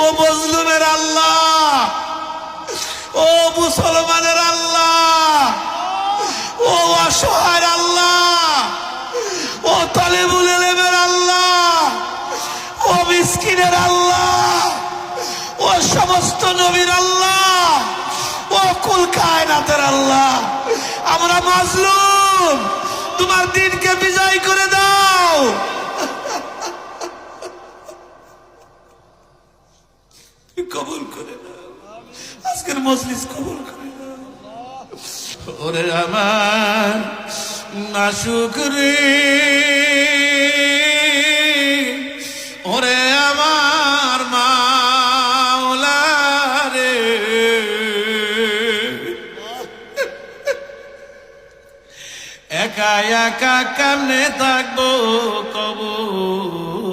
ও মজলুমের আল্লাহ, ও মুসলমানের আল্লাহ, ও অসহায়ের আল্লাহ, ও তালেবুল ইলমের আল্লাহ, ও মিসকিনের আল্লাহ, ও সমস্ত নবীর আল্লাহ, ও কুল কায়নাতের আল্লাহ, আমরা মাজলুম, তোমার দিনকে বিজয় করে দাও। কবুল করে নাও, আজকের মজলিস কবুল করে নাও। ওরে আমার মাশুক রে, ওরে আমার মাওলা রে, একা একা কেমনে থাকবো কবরে।